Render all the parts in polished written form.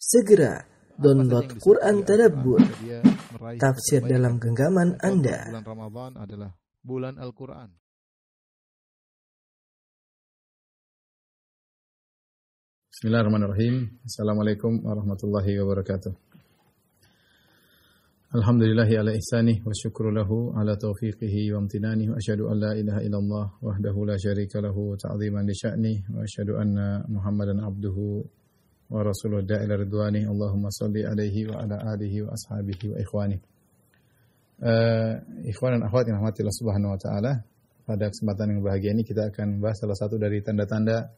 Segera download Quran Tadabbur, tafsir dalam genggaman Anda. Bulan Ramadan adalah bulan Al-Quran. Bismillahirrahmanirrahim. Assalamualaikum warahmatullahi wabarakatuh. Alhamdulillahi ala ihsanih wa syukru lahu ala taufiqihi wa amtinanih wa asyhadu an la ilaha illallah wahdahu la syarika lahu wa ta'ziman li sya'nih wa asyhadu anna Muhammadan abduhu wa rasuluhu da'ila ridwani. Allahumma salli alaihi wa ala alihi wa ashabihi wa ikhwani. Ikhwan dan akhwat yang rahmati Allah Subhanahu wa taala, pada kesempatan yang bahagia ini kita akan bahas salah satu dari tanda-tanda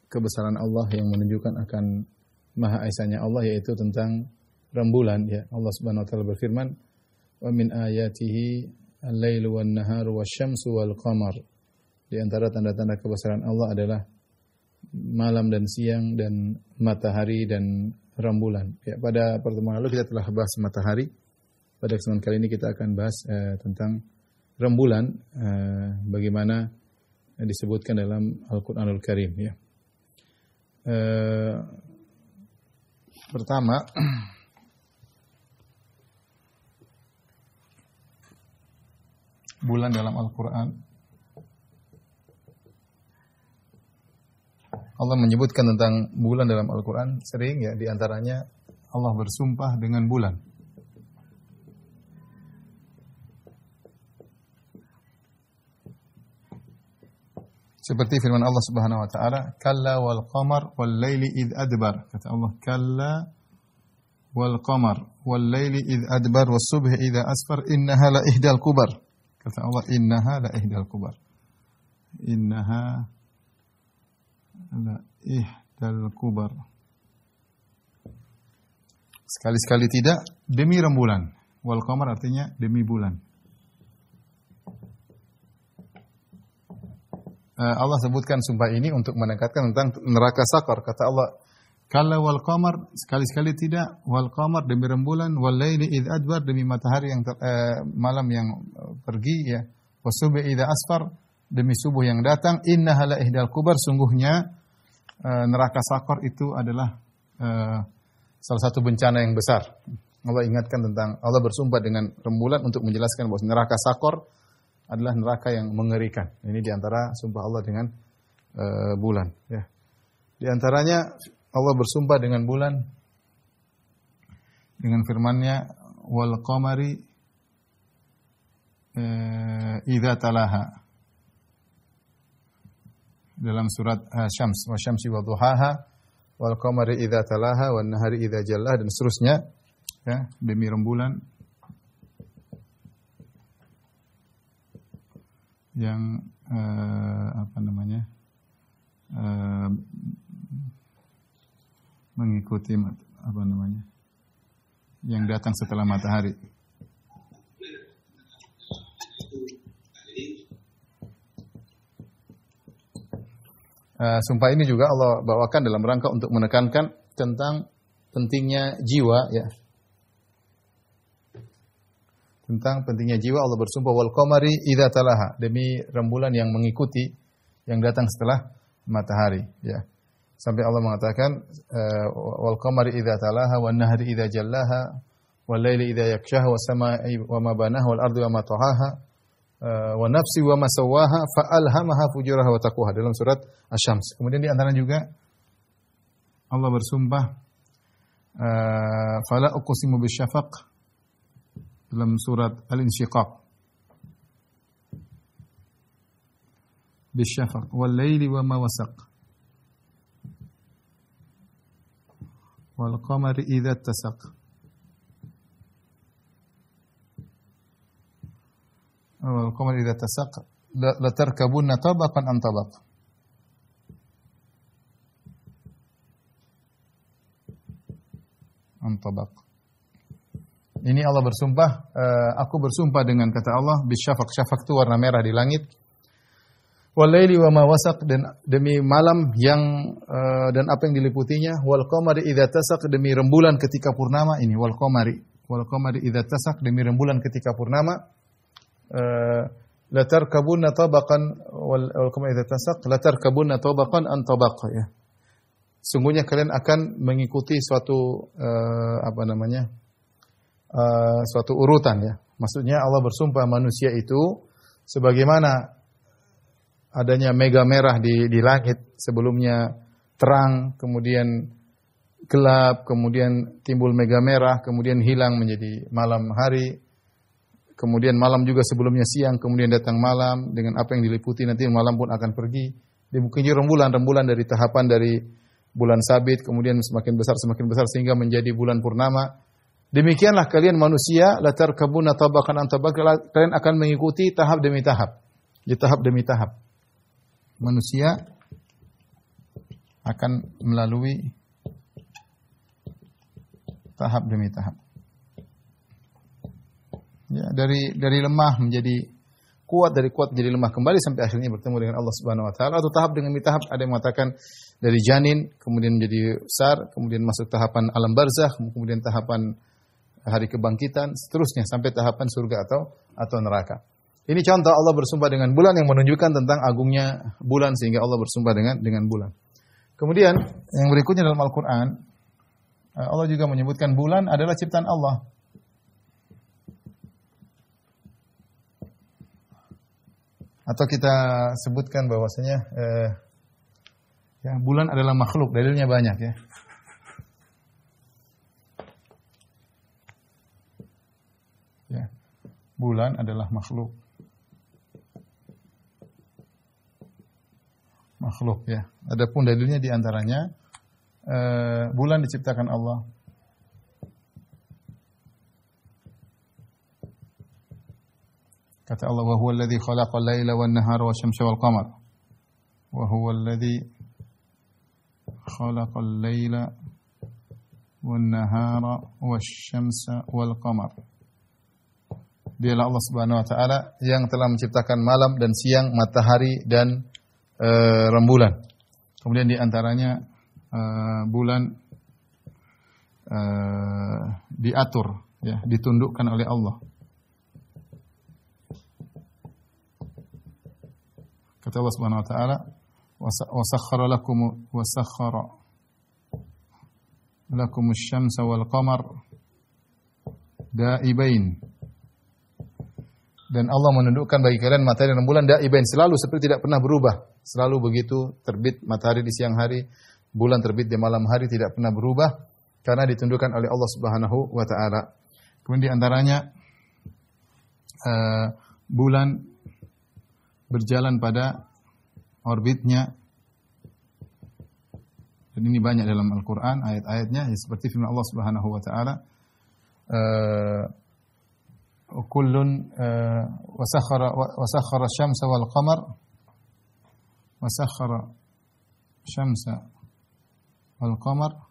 kebesaran Allah yang menunjukkan akan Maha Esanya Allah, yaitu tentang rembulan. Ya, Allah Subhanahu wa taala berfirman, "Wa min ayatihi al-lailu wan-naharu wasyamsu wal-qamar." Di antara tanda-tanda kebesaran Allah adalah malam dan siang dan matahari dan rembulan. Ya, pada pertemuan lalu kita telah bahas matahari. Pada kesempatan kali ini kita akan bahas tentang rembulan, bagaimana disebutkan dalam Al-Qur'anul Karim. Ya. Pertama, bulan dalam Al-Quran, Allah menyebutkan tentang bulan dalam Al-Quran sering, ya, diantaranya Allah bersumpah dengan bulan. Seperti firman Allah Subhanahu wa taala, "Kalla wal qamar wal laili id adbar." Kata Allah, "Kalla wal qamar wal laili id adbar was subhi idza asfar innaha la ihdal kubar." Kata Allah, "Innaha la ihdal kubar." Innaha la ihdal kubar. Sekali-sekali tidak, demi rembulan. Wal qamar artinya demi bulan. Allah sebutkan sumpah ini untuk menekankan tentang neraka sakar. Kata Allah, "Kalla wal qamar," sekali-sekali tidak, wal qamar demi rembulan, wal laili id adbar demi matahari yang malam yang pergi, ya, wasubhi idza asfar demi subuh yang datang, innaha la ihdal kubar, sungguhnya neraka sakar itu adalah salah satu bencana yang besar. Allah ingatkan tentang, Allah bersumpah dengan rembulan untuk menjelaskan bahwa neraka sakar adalah neraka yang mengerikan. Ini diantara sumpah Allah dengan bulan. Ya. Di antaranya Allah bersumpah dengan bulan dengan firman-Nya, "Wal qamari idza talaha." Dalam surat Syams, "Wa syamsi wa duhaha, wal qamari idza talaha, wan nahari idza jallaha," dan seterusnya. Ya, demi rembulan yang mengikuti yang datang setelah matahari. Sumpah ini juga Allah bawakan dalam rangka untuk menekankan tentang pentingnya jiwa, ya. Tentang pentingnya jiwa, Allah bersumpah, "Wal qamari idza talaha," demi rembulan yang mengikuti yang datang setelah matahari, ya. Sampai Allah mengatakan, "Wal qamari idza talaha wan nahri idza jallaha wal laili idza yakshaha was samai wa ma banaha wal ardi wa ma tahaha wa nafsi wa ma sawwaha fa alhamaha fujuraha wa taqwaha," dalam surat Asy-Syams. Kemudian di antara juga Allah bersumpah, "Fala uqsimu bisyafaq," dalam surat Al-Insyiqaq, bisyafaq wal laili wa ma wasaq wal qamari idza tasaq wal qamari idza tasaq la tarkabunna tabaqan an tabaq. An tabaq. Ini Allah bersumpah, aku bersumpah dengan, kata Allah, bisyafaq. Syafaq itu warna merah di langit. Wal laili wa ma wasaq, dan demi malam yang dan apa yang diliputinya. Wal qamari idza tasaq, demi rembulan ketika purnama. Ini wal qamari idza tasaq, demi rembulan ketika purnama. La tarkabunna tabaqan wal qamari idza tasaq la tarkabunna tabaqan an tabaq, ya. sungguhnya kalian akan mengikuti suatu suatu urutan ya. Maksudnya Allah bersumpah manusia itu sebagaimana adanya mega merah di langit, sebelumnya terang, kemudian gelap, kemudian timbul mega merah, kemudian hilang menjadi malam hari, kemudian malam juga sebelumnya siang, kemudian datang malam, dengan apa yang diliputi nanti malam pun akan pergi. Demikian rembulan dari tahapan dari bulan sabit, kemudian semakin besar sehingga menjadi bulan purnama. Demikianlah kalian manusia, la tarkabuna tabaqan an tabaq, kalian akan mengikuti tahap demi tahap. Di tahap demi tahap. Manusia akan melalui tahap demi tahap. Ya, dari lemah menjadi kuat, dari kuat menjadi lemah kembali sampai akhirnya bertemu dengan Allah Subhanahu wa taala. Atau tahap demi tahap, ada yang mengatakan dari janin kemudian menjadi besar, kemudian masuk tahapan alam barzakh, kemudian tahapan hari kebangkitan, seterusnya sampai tahapan surga atau neraka. Ini contoh Allah bersumpah dengan bulan yang menunjukkan tentang agungnya bulan, sehingga Allah bersumpah dengan bulan. Kemudian yang berikutnya dalam Al-Quran, Allah juga menyebutkan bulan adalah ciptaan Allah. Atau kita sebutkan bahwasanya ya, bulan adalah makhluk, dalilnya banyak ya. Ya, bulan adalah makhluk. Makhluk ya. Adapun dalilnya diantaranya bulan diciptakan Allah. Kata Allah, wa huwa alladhi khalaqal laila wan nahara wasyamsa wal qamar. Wa huwa alladhi khalaqal laila wan nahara wasyamsa wal qamar. Dialah Allah Subhanahu wa taala yang telah menciptakan malam dan siang, matahari dan rembulan. Kemudian di antaranya bulan diatur ya, ditundukkan oleh Allah. Kata Allah Subhanahu wa taala, "Wasakhkhara lakum asy-syamsa wal qamar da'ibain." Dan Allah menundukkan bagi kalian matahari dan bulan da'ibain, selalu seperti tidak pernah berubah. Selalu begitu, terbit matahari di siang hari, bulan terbit di malam hari, tidak pernah berubah karena ditundukkan oleh Allah Subhanahu wa taala. Kemudian di antaranya bulan berjalan pada orbitnya. Dan ini banyak dalam Al-Qur'an ayat-ayatnya, ya, seperti firman Allah Subhanahu wa taala, kullun wasakhkhara asy-syamsa wal qamar wasakhkhara syamsa wal qamar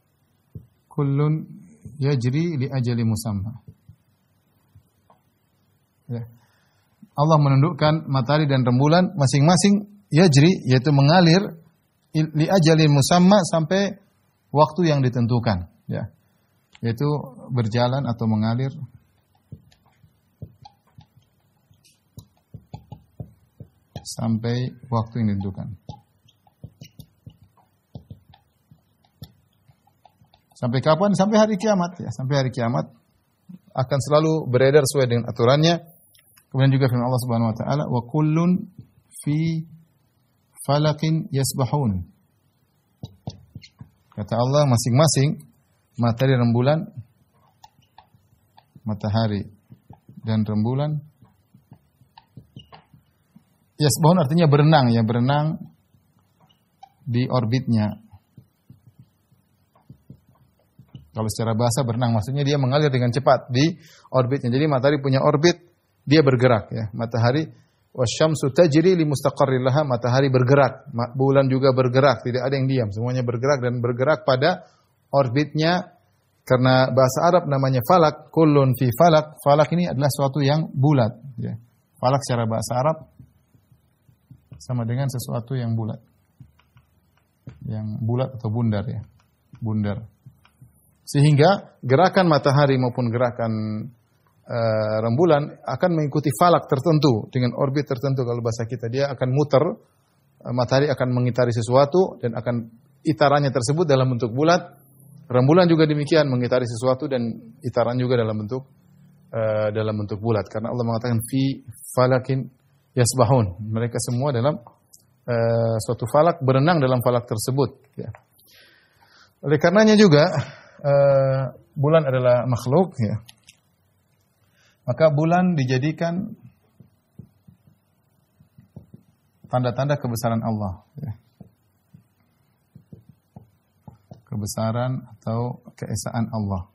kullun yajri li ajali musamma. Ya. Allah menundukkan matahari dan rembulan masing-masing yajri, yaitu mengalir, li ajali musamma, sampai waktu yang ditentukan, ya. Yaitu berjalan atau mengalir sampai waktu yang ditentukan. Sampai kapan? Sampai hari kiamat ya. Sampai hari kiamat akan selalu beredar sesuai dengan aturannya. Kemudian juga firman Allah Subhanahu wa taala, wa kullun fi falakin yasbahun. Kata Allah, masing-masing matahari dan rembulan, matahari dan rembulan, yasbahun artinya berenang, ya, berenang di orbitnya. Kalau secara bahasa berenang maksudnya dia mengalir dengan cepat di orbitnya. Jadi matahari punya orbit, dia bergerak ya. Matahari wasyamsu tajri li mustaqarrir laha, matahari bergerak, bulan juga bergerak, tidak ada yang diam, semuanya bergerak dan bergerak pada orbitnya. Karena bahasa Arab namanya falak, kullun fi falak. Falak ini adalah sesuatu yang bulat ya. Falak secara bahasa Arab sama dengan sesuatu yang bulat. Yang bulat atau bundar ya. Bundar. Sehingga gerakan matahari maupun gerakan rembulan akan mengikuti falak tertentu dengan orbit tertentu. Kalau bahasa kita, dia akan muter, matahari akan mengitari sesuatu dan akan itarannya tersebut dalam bentuk bulat. Rembulan juga demikian mengitari sesuatu dan itaran juga dalam bentuk bulat. Karena Allah mengatakan fi falakin yasbahun. Mereka semua dalam suatu falak, berenang dalam falak tersebut. Ya. Oleh karenanya juga bulan adalah makhluk. Ya. Maka bulan dijadikan tanda-tanda kebesaran Allah. Ya. Kebesaran atau keesaan Allah.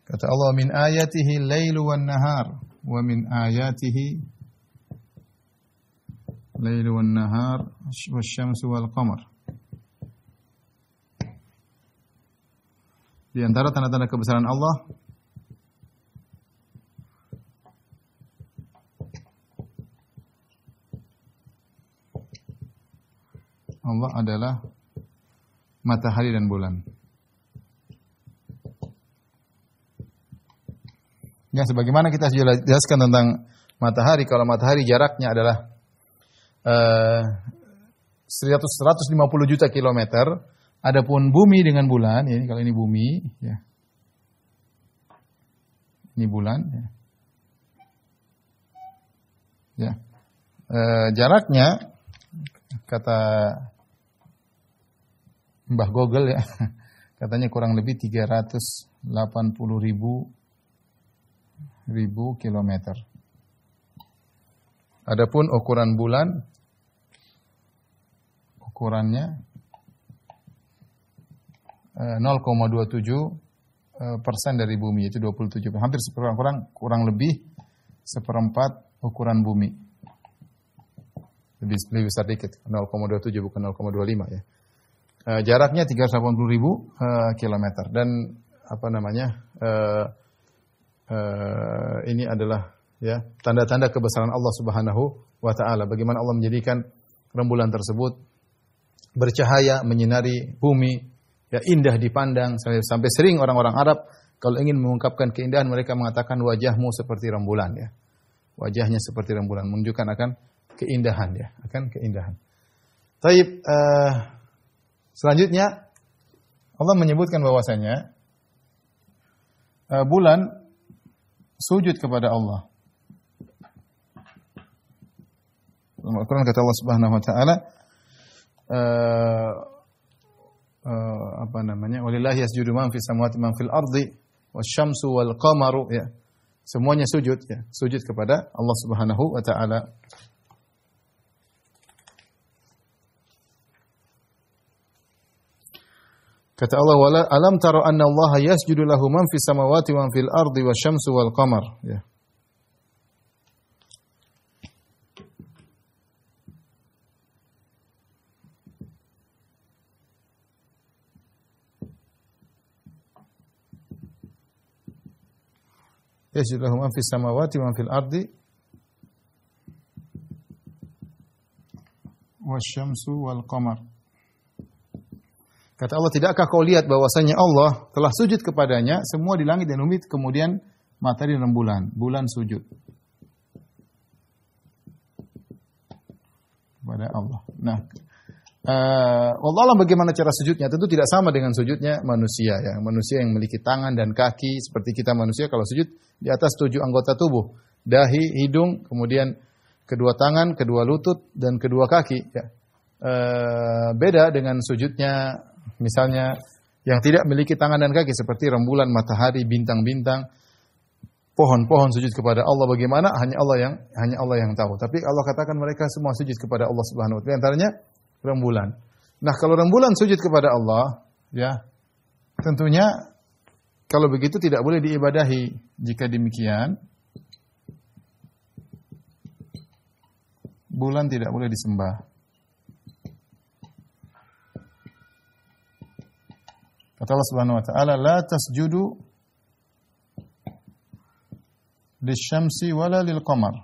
Kata Allah, min ayatihi lailu wan nahar, wa min ayatihi lailu wan nahar wasyamsu wal qamar. Di antara tanda-tanda kebesaran Allah adalah matahari dan bulan. Ya, sebagaimana kita jelaskan tentang matahari, kalau matahari jaraknya adalah 150 juta kilometer, adapun bumi dengan bulan, ini kalau ini bumi, ya. Ini bulan, ya. Ya. Jaraknya kata Mbah Google ya, katanya kurang lebih 380 ribu kilometer. Adapun ukuran bulan, ukurannya 0,27% dari bumi, yaitu 27, hampir kurang lebih seperempat ukuran bumi. Lebih besar dikit, 0,27 bukan 0,25 ya. Jaraknya 380 ribu kilometer dan ini adalah ya tanda-tanda kebesaran Allah Subhanahu wa taala. Bagaimana Allah menjadikan rembulan tersebut bercahaya menyinari bumi, ya indah dipandang sampai sering orang-orang Arab kalau ingin mengungkapkan keindahan mereka mengatakan wajahmu seperti rembulan ya. Wajahnya seperti rembulan menunjukkan akan keindahan ya, akan keindahan. Taib selanjutnya Allah menyebutkan bahwasanya bulan sujud kepada Allah. Dalam Al-Quran kata Allah Subhanahu wa taala walillahi yasjudu man fis samawati man fil ardi wasyamsu wal qamaru ya. Semuanya sujud ya, sujud kepada Allah Subhanahu wa taala. Kata Allah, alam tara anna Allah yasjudu lahu man fis samawati wa man fil ardi wasyamsu wal qamar ya. Yasjudu lahu man fis samawati wa man fil ardi wasyamsu wal qamar. Kata Allah, tidakkah kau lihat bahwasanya Allah telah sujud kepadanya semua di langit dan bumi, kemudian matahari dan bulan sujud kepada Allah. Nah, Allah bagaimana cara sujudnya? Tentu tidak sama dengan sujudnya manusia ya. Manusia yang memiliki tangan dan kaki seperti kita manusia kalau sujud di atas 7 anggota tubuh, dahi, hidung, kemudian kedua tangan, kedua lutut dan kedua kaki ya. Beda dengan sujudnya misalnya yang tidak memiliki tangan dan kaki seperti rembulan, matahari, bintang-bintang, pohon-pohon sujud kepada Allah bagaimana hanya Allah yang tahu. Tapi Allah katakan mereka semua sujud kepada Allah Subhanahu wa taala. Di antaranya rembulan. Nah, kalau rembulan sujud kepada Allah, ya tentunya kalau begitu tidak boleh diibadahi. Jika demikian, bulan tidak boleh disembah. Kata Allah Subhanahu wa taala, la tasjudu lisyamsi wala lilqamar.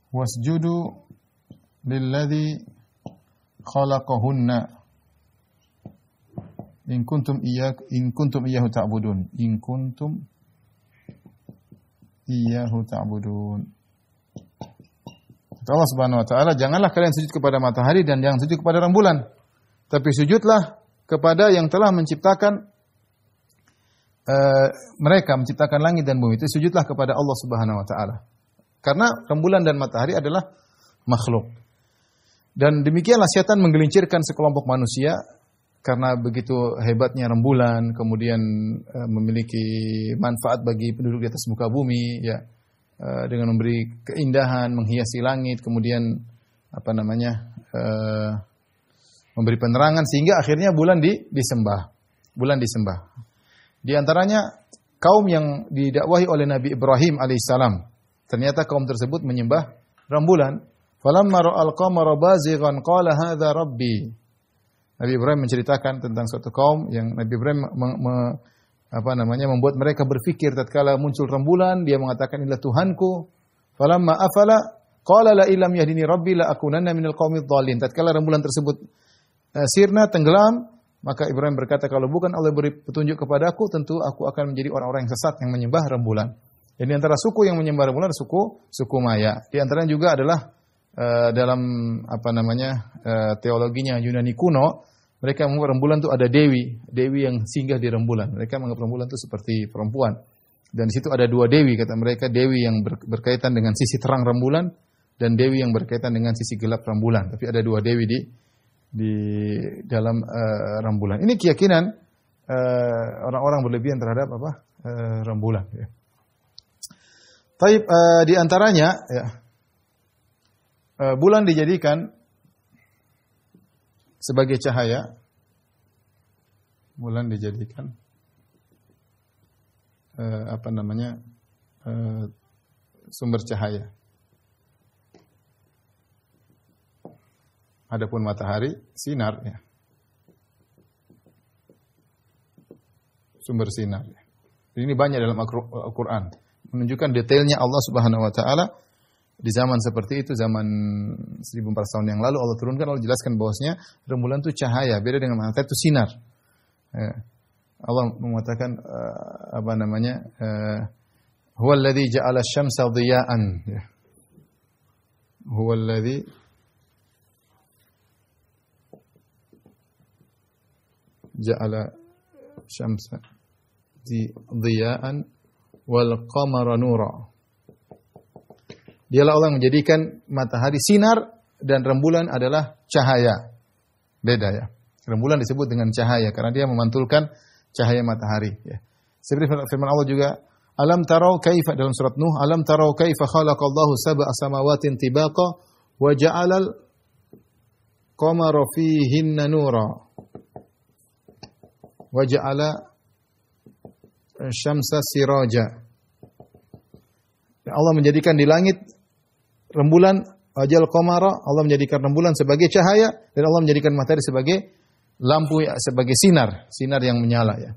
Wasjudu lilladzi khalaqahunna in kuntum iyyahu ta'budun. In kuntum iyyahu ta'budun. Kata Allah Subhanahu wa taala, janganlah kalian sujud kepada matahari dan jangan sujud kepada rembulan. Tapi sujudlah kepada yang telah menciptakan mereka, menciptakan langit dan bumi. Itu sujudlah kepada Allah Subhanahu wa taala. Karena rembulan dan matahari adalah makhluk. Dan demikianlah setan menggelincirkan sekelompok manusia karena begitu hebatnya rembulan, kemudian memiliki manfaat bagi penduduk di atas muka bumi, ya, dengan memberi keindahan, menghiasi langit, kemudian memberi penerangan sehingga akhirnya bulan disembah. Bulan disembah. Di antaranya kaum yang didakwahi oleh Nabi Ibrahim alaihissalam. Ternyata kaum tersebut menyembah rembulan. Falamma ra'al qamara bazighan qala hadza rabbi. Nabi Ibrahim menceritakan tentang suatu kaum yang Nabi Ibrahim membuat mereka berfikir tatkala muncul rembulan, dia mengatakan inilah Tuhanku. Falamma afala qala la illam yahdini rabbi la akunanna minal qaumidh dhalin. Tatkala rembulan tersebut sirna, tenggelam, maka Ibrahim berkata, kalau bukan Allah beri petunjuk kepadaku, tentu aku akan menjadi orang-orang yang sesat yang menyembah rembulan. Jadi antara suku yang menyembah rembulan suku Maya. Di antaranya juga adalah dalam teologinya Yunani kuno, mereka menganggap rembulan itu ada dewi yang singgah di rembulan. Mereka menganggap rembulan itu seperti perempuan. Dan di situ ada dua dewi, kata mereka, dewi yang berkaitan dengan sisi terang rembulan dan dewi yang berkaitan dengan sisi gelap rembulan. Tapi ada dua dewi di dalam rembulan. Ini keyakinan orang-orang berlebihan terhadap rembulan. Ya. Taib di antaranya, ya, bulan dijadikan sebagai cahaya. Bulan dijadikan sumber cahaya. Adapun matahari sinar, ya. Sumber sinar. Ya. Ini banyak dalam Al-Qur'an. Menunjukkan detailnya Allah Subhanahu wa taala di zaman seperti itu, zaman 1400 tahun yang lalu Allah turunkan, Allah jelaskan bahwasanya rembulan itu cahaya, beda dengan matahari itu sinar. Ya. Allah mengatakan huwallazi ja'ala asy-syamsa dhiya'an. Ya. Huwallazi ja'ala syamsa dhiya'an wal qamara nura. Dialah Allah yang menjadikan matahari sinar dan rembulan adalah cahaya. Beda, ya. Rembulan disebut dengan cahaya karena dia memantulkan cahaya matahari, ya. Seperti firman Allah juga, alam tarau kaifa, dalam surat Nuh, alam tarau kaifa khalaqallahu sab'a samawatin tibaqa wa ja'alal qamara fihinna nura wa ja'ala syamsa siraja. Allah menjadikan di langit rembulan, ajal qamara, Allah menjadikan rembulan sebagai cahaya dan Allah menjadikan matahari sebagai lampu, sebagai sinar yang menyala, ya.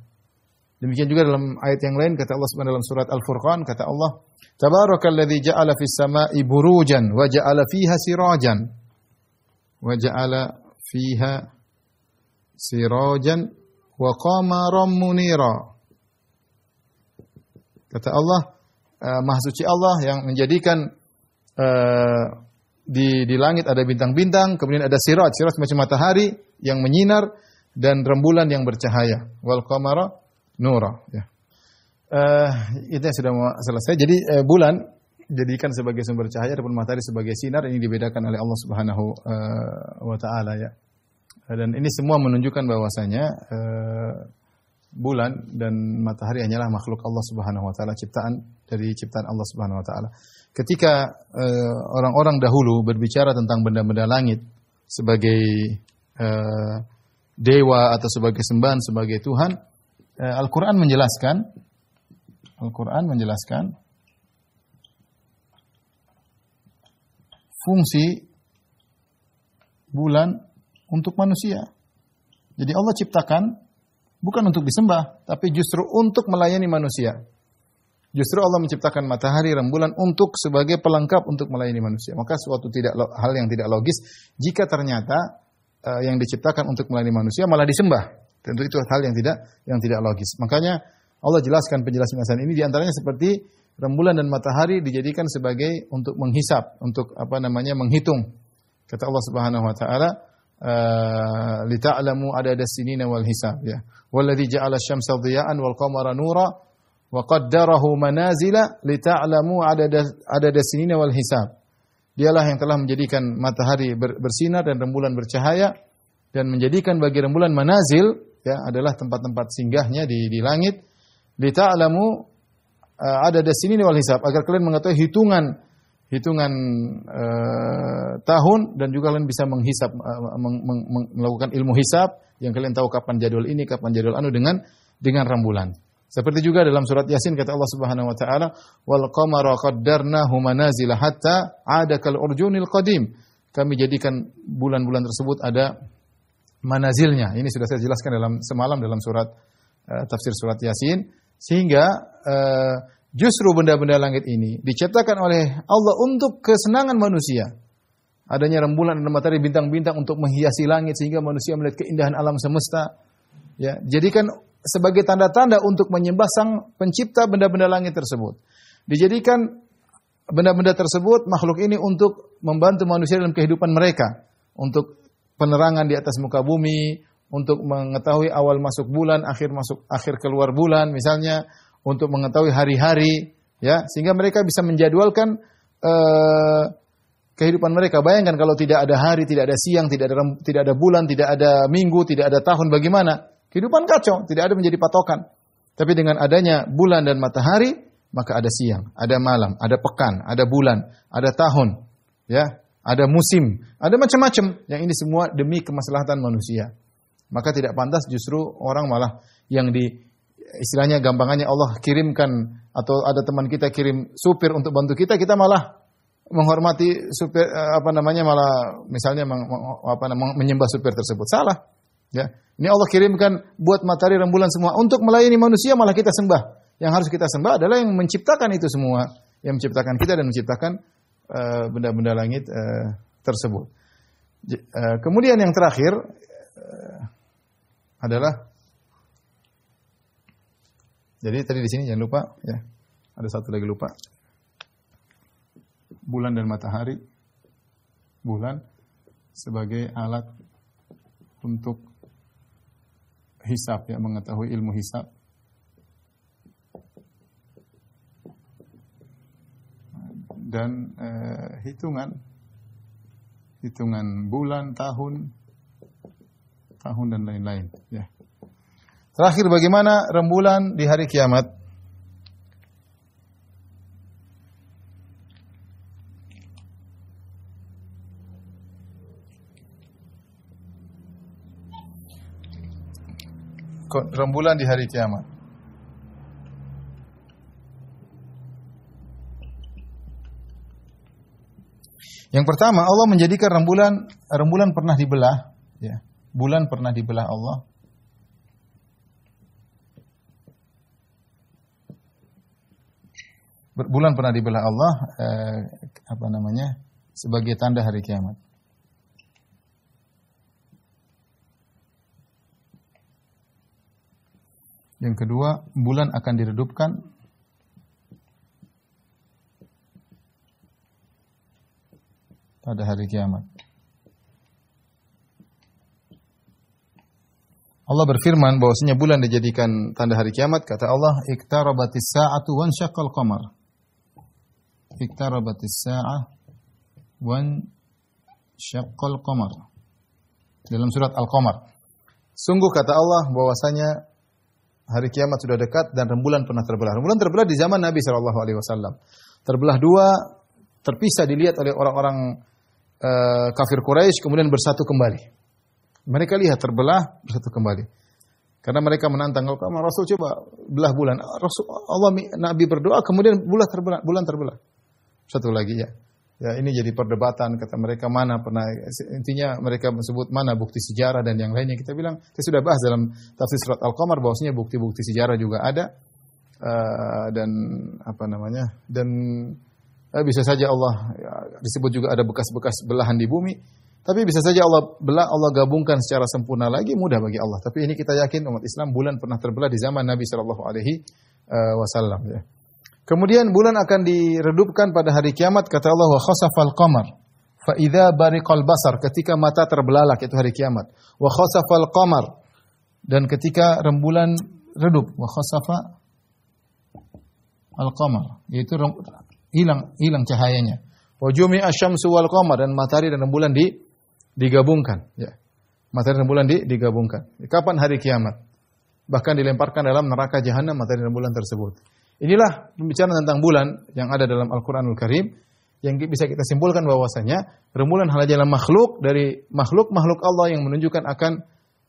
Demikian juga dalam ayat yang lain kata Allah Subhanahu dalam surat Al-Furqan, kata Allah, Tabarakalladzi ja'ala fis sama'i burujan wa ja'ala fiha sirajan wa ja'ala fiha sirajan wa qamaran munira. Kata Allah, Maha Suci Allah yang menjadikan di langit ada bintang-bintang, kemudian ada siraj macam matahari yang menyinar dan rembulan yang bercahaya. Wal qamara nura. Ya. Itu sudah selesai. Jadi bulan dijadikan sebagai sumber cahaya ataupun matahari sebagai sinar, ini dibedakan oleh Allah Subhanahu wa taala, ya. Dan ini semua menunjukkan bahwasanya bulan dan matahari hanyalah makhluk Allah Subhanahu wa taala, ciptaan dari ciptaan Allah Subhanahu wa taala. Ketika orang-orang dahulu berbicara tentang benda-benda langit sebagai dewa atau sebagai sembahan, sebagai Tuhan, Al-Qur'an menjelaskan fungsi bulan untuk manusia. Jadi Allah ciptakan bukan untuk disembah, tapi justru untuk melayani manusia. Justru Allah menciptakan matahari, rembulan untuk sebagai pelengkap untuk melayani manusia. Maka suatu hal yang tidak logis jika ternyata yang diciptakan untuk melayani manusia malah disembah. Tentu itu hal yang tidak logis. Makanya Allah jelaskan penjelasan ini di antaranya seperti rembulan dan matahari dijadikan sebagai untuk menghisap, untuk menghitung. Kata Allah Subhanahu wa taala, lita'lamu adada sinina wal hisab, ya. Walladzi ja'ala asy-syamsa dhiya'an wal qamara nura wa qaddarahu manazila lita'lamu adada sinina wal hisab. Dialah yang telah menjadikan matahari bersinar dan rembulan bercahaya, dan menjadikan bagi rembulan manazil, ya, adalah tempat-tempat singgahnya di langit. Lita'lamu adada sinina wal hisab, agar kalian mengetahui hitungan tahun, dan juga kalian bisa menghisap, melakukan ilmu hisab, yang kalian tahu kapan jadwal ini, kapan jadwal anu dengan rembulan. Seperti juga dalam surat Yasin kata Allah Subhanahu wa taala, wal qamara qaddarnahu manazila hatta 'ada kal urjunil qadim. Kami jadikan bulan-bulan tersebut ada manazilnya. Ini sudah saya jelaskan semalam dalam surat tafsir surat Yasin, sehingga justru benda-benda langit ini diciptakan oleh Allah untuk kesenangan manusia. Adanya rembulan dan matahari, bintang-bintang untuk menghiasi langit sehingga manusia melihat keindahan alam semesta. Ya, jadikan sebagai tanda-tanda untuk menyembah Sang Pencipta benda-benda langit tersebut. Dijadikan benda-benda tersebut, makhluk ini, untuk membantu manusia dalam kehidupan mereka, untuk penerangan di atas muka bumi, untuk mengetahui awal masuk bulan, akhir keluar bulan misalnya, untuk mengetahui hari-hari, ya, sehingga mereka bisa menjadwalkan kehidupan mereka. Bayangkan kalau tidak ada hari, tidak ada siang, tidak ada bulan, tidak ada minggu, tidak ada tahun, bagaimana? Kehidupan kacau, tidak ada menjadi patokan. Tapi dengan adanya bulan dan matahari, maka ada siang, ada malam, ada pekan, ada bulan, ada tahun, ya, ada musim, ada macam-macam. Yang ini semua demi kemaslahatan manusia. Maka tidak pantas justru orang malah yang istilahnya gampangannya Allah kirimkan, atau ada teman kita kirim supir untuk bantu kita, kita malah menghormati supir, malah misalnya menyembah supir tersebut. Salah. Ya, ini Allah kirimkan buat matahari, rembulan semua untuk melayani manusia, malah kita sembah. Yang harus kita sembah adalah yang menciptakan itu semua, yang menciptakan kita dan menciptakan benda-benda langit tersebut. Kemudian yang terakhir adalah, jadi tadi di sini jangan lupa, ya, ada satu lagi lupa, bulan dan matahari. Bulan sebagai alat untuk hisab, ya, mengetahui ilmu hisab. Dan hitungan bulan, tahun dan lain-lain, ya. Terakhir, bagaimana rembulan di hari kiamat? Rembulan di hari kiamat. Yang pertama, Allah menjadikan rembulan pernah dibelah, ya. Bulan pernah dibelah Allah. Bulan pernah dibelah Allah sebagai tanda hari kiamat. Yang kedua, bulan akan diredupkan pada hari kiamat. Allah berfirman bahwasanya bulan dijadikan tanda hari kiamat. Kata Allah, "Iqtarabatis sa'atu wan syaqqal qamar." Iqtarabatis sa'ah wan syaqqal qamar. Dalam surat Al-Qamar. Sungguh kata Allah bahwasanya hari kiamat sudah dekat dan rembulan pernah terbelah. Rembulan terbelah di zaman Nabi SAW. Terbelah dua, terpisah, dilihat oleh orang-orang kafir Quraisy, kemudian bersatu kembali. Mereka lihat terbelah, bersatu kembali. Karena mereka menantang, kalau Rasul coba belah bulan. Nabi berdoa, kemudian bulan terbelah. Satu lagi, ya. Ya, ini jadi perdebatan, kata mereka, mana pernah, intinya mereka menyebut mana bukti sejarah dan yang lainnya. Kita bilang, saya sudah bahas dalam tafsir surat Al-Qamar bahwasanya bukti-bukti sejarah juga ada, dan bisa saja Allah, ya, disebut juga ada bekas-bekas belahan di bumi. Tapi bisa saja Allah gabungkan secara sempurna lagi, mudah bagi Allah. Tapi ini kita yakin umat Islam bulan pernah terbelah di zaman Nabi SAW. Ya. Kemudian bulan akan diredupkan pada hari kiamat, kata Allah, wa khasafal qamar fa idza bariqal basar, ketika mata terbelalak itu hari kiamat. Wa khasafal qamar, dan ketika rembulan redup, wa khasafa al-qamar, yaitu hilang cahayanya. Wa jumi'a asy-syamsu wal qamar, dan matahari dan rembulan digabungkan, ya. Matahari dan rembulan digabungkan. Kapan hari kiamat? Bahkan dilemparkan dalam neraka jahanam matahari dan rembulan tersebut. Inilah pembicaraan tentang bulan yang ada dalam Al-Qur'anul Karim, yang bisa kita simpulkan bahwasanya rembulan hanyalah makhluk dari makhluk Allah yang menunjukkan akan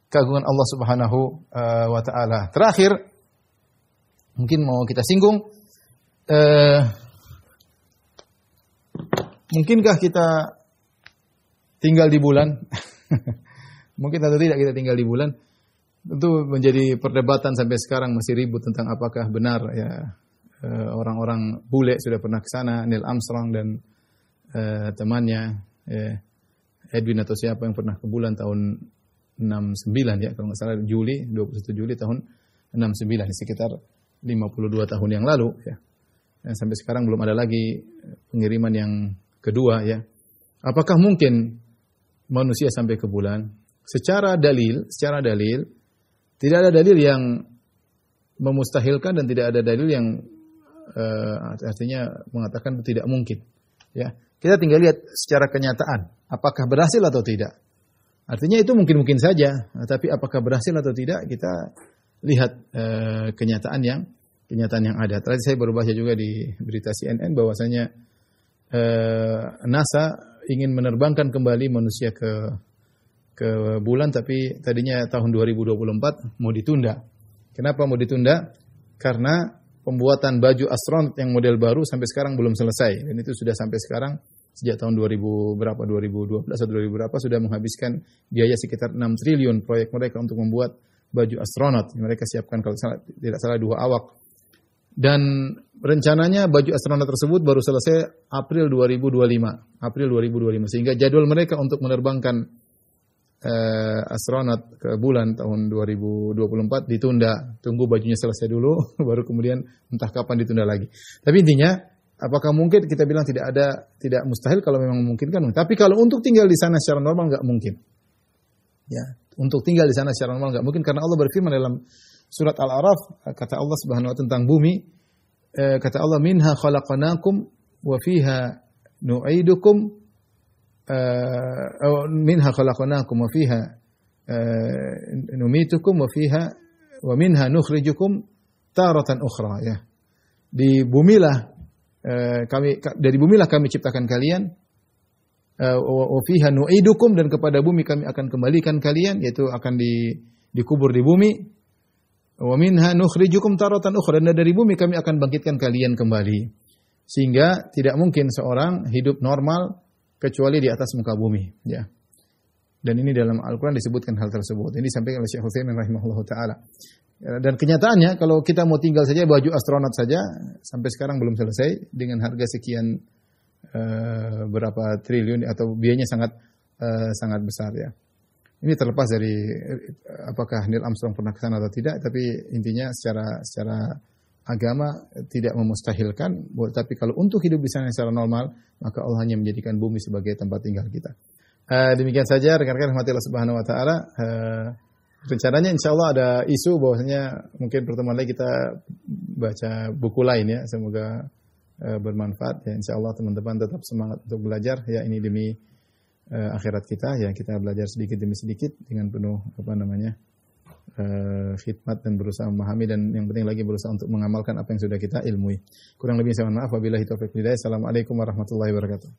keagungan Allah Subhanahu wa taala. Terakhir, mungkin mau kita singgung, mungkinkah kita tinggal di bulan? Mungkin atau tidak kita tinggal di bulan? Tentu menjadi perdebatan sampai sekarang, masih ribut tentang apakah benar ya. Orang-orang bule sudah pernah ke sana, Neil Armstrong dan temannya Edwin atau siapa yang pernah ke bulan tahun 69 ya, kalau nggak salah 21 Juli tahun 69, sekitar 52 tahun yang lalu ya. Dan sampai sekarang belum ada lagi pengiriman yang kedua ya. Apakah mungkin manusia sampai ke bulan? Secara dalil tidak ada dalil yang memustahilkan dan tidak ada dalil yang artinya mengatakan tidak mungkin. Ya, kita tinggal lihat secara kenyataan, apakah berhasil atau tidak. Artinya itu mungkin saja, tapi apakah berhasil atau tidak kita lihat kenyataan yang ada. Tadi saya baru baca juga di berita CNN bahwasanya NASA ingin menerbangkan kembali manusia ke bulan, tapi tadinya tahun 2024 mau ditunda. Kenapa mau ditunda? Karena pembuatan baju astronot yang model baru sampai sekarang belum selesai, dan itu sudah sampai sekarang sejak tahun 2012 atau 2000 berapa sudah menghabiskan biaya sekitar 6 triliun proyek mereka untuk membuat baju astronot. Mereka siapkan kalau tidak salah 2 awak. Dan rencananya baju astronot tersebut baru selesai April 2025, sehingga jadwal mereka untuk menerbangkan astronot ke bulan tahun 2024 ditunda. Tunggu bajunya selesai dulu, baru kemudian entah kapan ditunda lagi. Tapi intinya, apakah mungkin? Kita bilang tidak mustahil kalau memang memungkinkan. Tapi kalau untuk tinggal di sana secara normal nggak mungkin. Ya, untuk tinggal di sana secara normal nggak mungkin, karena Allah berfirman dalam surat Al-A'raf, kata Allah Subhanahu wa taala tentang bumi, kata Allah, minha khalaqnakum wa fiha nu'idukum minha khalaqnakum wa fiha numitukum wa fiha wa minha nukhrijukum taratan ukhra, ya. Dari bumilah kami ciptakan kalian, wa fiha nu'idukum, dan kepada bumi kami akan kembalikan kalian, yaitu akan dikubur di bumi. Wa minha nukhrijukum taratan ukhra, dan dari bumi kami akan bangkitkan kalian kembali. Sehingga tidak mungkin seorang hidup normal kecuali di atas muka bumi, ya. Dan ini dalam Al-Quran disebutkan hal tersebut. Ini disampaikan oleh Syekh Utsaimin rahimahullahu taala. Dan kenyataannya kalau kita mau tinggal saja baju astronot saja sampai sekarang belum selesai dengan harga sekian berapa triliun, atau biayanya sangat besar, ya. Ini terlepas dari apakah Neil Armstrong pernah ke sana atau tidak, tapi intinya secara agama tidak memustahilkan, tapi kalau untuk hidup di sana secara normal, maka Allah hanya menjadikan bumi sebagai tempat tinggal kita. Demikian saja rekan-rekan rahmati Allah Subhanahu wa taala. Rencananya insyaallah ada isu bahwasanya mungkin pertemuan lagi kita baca buku lain, ya. Semoga bermanfaat, ya. Insyaallah teman-teman tetap semangat untuk belajar, ya. Ini demi akhirat kita, ya. Kita belajar sedikit demi sedikit dengan penuh khidmat dan berusaha memahami, dan yang penting lagi berusaha untuk mengamalkan apa yang sudah kita ilmui. Kurang lebih saya mohon maaf. Wabillahi taufiq wal hidayah. Assalamualaikum warahmatullahi wabarakatuh.